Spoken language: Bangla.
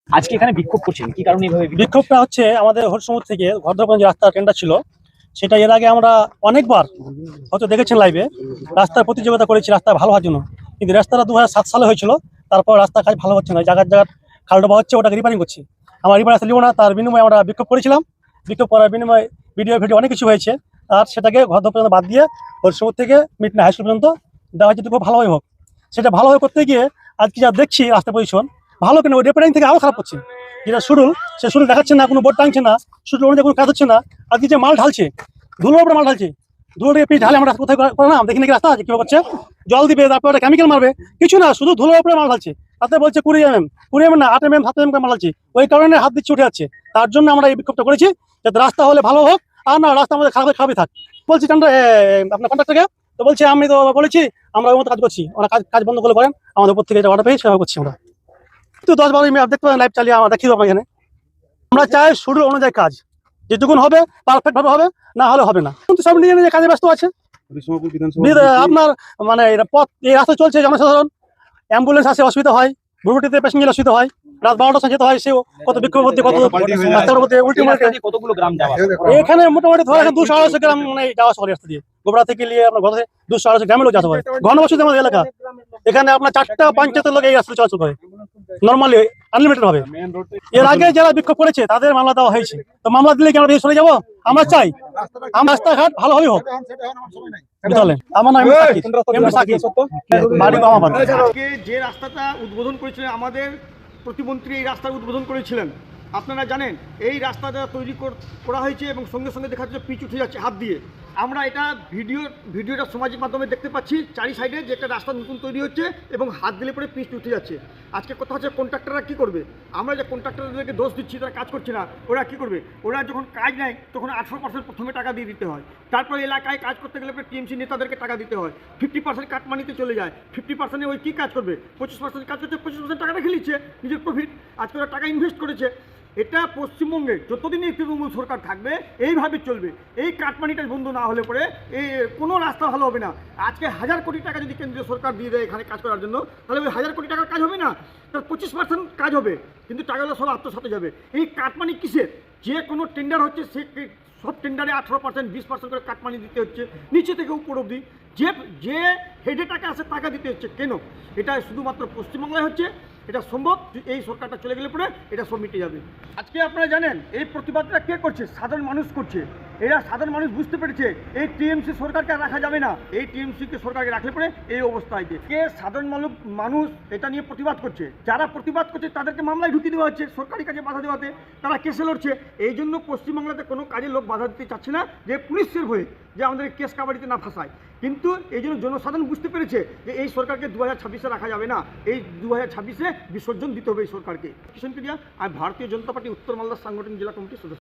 আজকে এখানে বিক্ষোভ করছেন কি কারণে এইভাবে বিক্ষোভটা হচ্ছে আমাদের হরসমুদ থেকে ঘরদরগঞ্জ রাস্তা টেন্ডার ছিল, সেটা এর আগে আমরা অনেকবার হয়তো দেখেছেন লাইভে রাস্তার প্রতিযোগিতা করেছি রাস্তা ভালো হওয়ার জন্য, কিন্তু রাস্তাটা 2007 সালে হয়েছিল। তারপর রাস্তা কাজ ভালো হচ্ছে না, জায়গার জায়গার খালডোবা হচ্ছে, ওটাকে রিপেয়ারিং করছি। আমার রিপেয়ার আসতে লিব না, তার বিনিময়ে আমরা বিক্ষোভ করেছিলাম। বিক্ষোভ করার বিনিময়ে ভিডিও অনেক কিছু হয়েছে, আর সেটাকে ঘরদর পর্যন্ত বাদ দিয়ে হরসমুদ থেকে মিটনা হাই স্কুল পর্যন্ত দেওয়া হয়েছে, খুব ভালোভাবে হোক। সেটা ভালোভাবে করতে গিয়ে আজকে যা দেখছি রাস্তা পজিশন ভালো কেন, ওই রিপেয়ারিং থেকে আরও খারাপ করছে। যেটা শুরুল, সে শুরু দেখাচ্ছে না, কোনো বোর্ড টাঙছে না, শুরু অনুযায়ী কোনো কাজ হচ্ছে না। আজকে যে মাল ঢালছে, ধুলোর উপরে মাল ঢালছে, ধুলো পিস ঢালে আমরা কোথায় করে না দেখি নাকি রাস্তা আছে কীভাবে করছে, জল দিবে, তারপরে কেমিক্যাল মারবে, কিছু না, শুধু ধুলোর উপরে মাল ঢালছে। তাতে বলছে 20 mm না 8 mm 7 mm মাল ঢালছে, ওই কারণে হাত দিচ্ছে উঠে যাচ্ছে। তার জন্য আমরা এই বিক্ষোভটা করেছি, যাতে রাস্তা হলে ভালো হোক, আর না রাস্তা আমাদের খারাপই থাক। বলছি আপনার কন্ট্রাক্টরকে, তো বলছে আমি তো বলেছি আমরা ওই মতো কাজ করছি, ওরা কাজ বন্ধ করে করেন, আমাদের উপর থেকে এটা অর্ডার পেয়ে সেভাবে করছি আমরা। তো 10-12 মিনিট দেখতে পাবেন লাইভ চালিয়ে আমরা দেখি দেবো এখানে। আমরা চাই শুরু অনুযায়ী কাজ যেটুকুন হবে পারফেক্ট ভাবে হবে, না হলে হবে না। কিন্তু সব নিজে নিজে কাজে ব্যস্ত আছে। আপনার মানে পথ এই রাস্তা চলছে, জনসাধারণ অ্যাম্বুলেন্স আসে, অসুবিধা হয়, ভুরভুটিতে পেশেন্ট অসুবিধা হয়, রাত 12টার সময় যেতে হয়, সেও কত বিক্ষোভ মধ্যে কত রাস্তার মধ্যে উল্টি মারতে। কতগুলো গ্রাম যাওয়া এখানে মোটামুটি ধর 200-250 গ্রাম মানে যাওয়া সবাই রাস্তা দিয়ে, গোবরা থেকে নিয়ে আপনার ঘর 200-250 গ্রামের লোক যাওয়া হয়, ঘনবসতি আমাদের এলাকা। এখানে আপনার 4টা পঞ্চায়েতের লোক এই রাস্তা চলাচল করে নর্মালি, আনলিমিটেড ভাবে। এর আগে যারা বিক্ষোভ করেছে তাদের মামলা দেওয়া হয়েছে, তো মামলা দিলে কি আমরা সরে যাবো? আমরা চাই আমার রাস্তাঘাট ভালোভাবে হোক। আমার নাম আজকে যে রাস্তাটা উদ্বোধন করেছিলেন আমাদের প্রতিমন্ত্রী, এই রাস্তার উদ্বোধন করেছিলেন। আপনারা জানেন এই রাস্তাটা তৈরি করা হয়েছে এবং সঙ্গে সঙ্গে দেখা যাচ্ছে পিচ উঠে যাচ্ছে হাত দিয়ে। আমরা এটা ভিডিওটা সামাজিক মাধ্যমে দেখতে পাচ্ছি, চারি সাইডে যে একটা রাস্তা নতুন তৈরি হচ্ছে এবং হাত দিলে পরে পিচ উঠে যাচ্ছে। আজকে কথা হচ্ছে কন্ট্রাক্টররা কী করবে? আমরা যে কন্ট্রাক্টরদেরকে দোষ দিচ্ছি তারা কাজ করছে না, ওরা কী করবে? ওরা যখন কাজ নেয় তখন 18% প্রথমে টাকা দিয়ে দিতে হয়, তারপরে এলাকায় কাজ করতে গেলে পরে টিএমসি নেতাদেরকে টাকা দিতে হয়, 50% কাটমানিতে চলে যায়। 50%-এ ওই কী কাজ করবে? 25% কাজ করছে, 25% টাকাটা খেয়ে নিচ্ছে নিজের প্রফিট। আজকে ওরা টাকা ইনভেস্ট করেছে। এটা পশ্চিমবঙ্গে যতদিন এই তৃণমূল সরকার থাকবে এইভাবে চলবে। এই কাটমানিটা বন্ধ না হলে পরে এই কোনো রাস্তা ভালো হবে না। আজকে 1000 কোটি টাকা যদি কেন্দ্রীয় সরকার দিয়ে দেয় এখানে কাজ করার জন্য, তাহলে ওই 1000 কোটি টাকার কাজ হবে না, তার 25% কাজ হবে, কিন্তু টাকাগুলো সব আত্মসাতে যাবে। এই কাটমানি কিসের? যে কোনো টেন্ডার হচ্ছে সে সব টেন্ডারে 18%, 20% করে কাটমানি দিতে হচ্ছে, নিচে থেকে উপর অবধি যে হেডে টাকা আছে টাকা দিতে হচ্ছে। কেন? এটা শুধুমাত্র পশ্চিমবাংলায় হচ্ছে। এটা সম্ভব, এই সরকারটা চলে গেলে পরে এটা সব মিটে যাবে। আজকে আপনারা জানেন এই প্রতিবাদটা কে করছে? সাধারণ মানুষ করছে। এরা সাধারণ মানুষ বুঝতে পেরেছে এই টিএমসি সরকারকে রাখা যাবে না, এই টিএমসিকে সরকারকে রাখলে পরে এই অবস্থা হয়েছে। কে সাধারণ মানুষ এটা নিয়ে প্রতিবাদ করছে, যারা প্রতিবাদ করছে তাদেরকে মামলায় ঢুকিয়ে দেওয়া হচ্ছে, সরকারি কাজে বাধা দেওয়াতে তারা কেসে লড়ছে। এই জন্য পশ্চিমবাংলাতে কোনো কাজে লোক বাধা দিতে চাচ্ছে না, যে পুলিশের ভয়ে যে আমাদের কেস কাবাডিতে না ফাঁসায়। কিন্তু এই জন্য জনসাধারণ বুঝতে পেরেছে যে এই সরকারকে 2026-এ রাখা যাবে না, এই 2026-এ বিসর্জন দিতে হবে এই সরকারকে। কিষণ কেডিয়া, আমি ভারতীয় জনতা পার্টি উত্তর মালদা সাংগঠনিক জেলা কমিটির সদস্য।